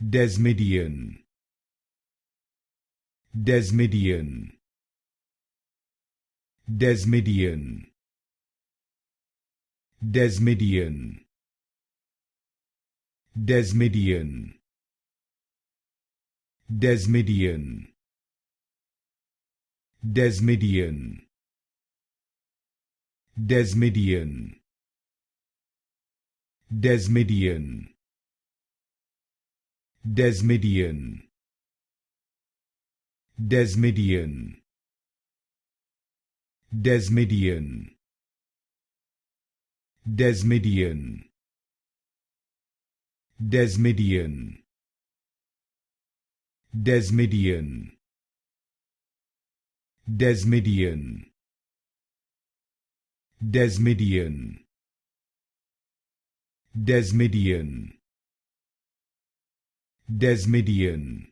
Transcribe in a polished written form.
Desmidian, Desmidian, Desmidian, Desmidian, Desmidian, Desmidian, Desmidian, Desmidian, Desmidian, Desmidian, Desmidian, Desmidian, Desmidian, Desmidian, Desmidian, Desmidian, Desmidian, Desmidian, Desmidian,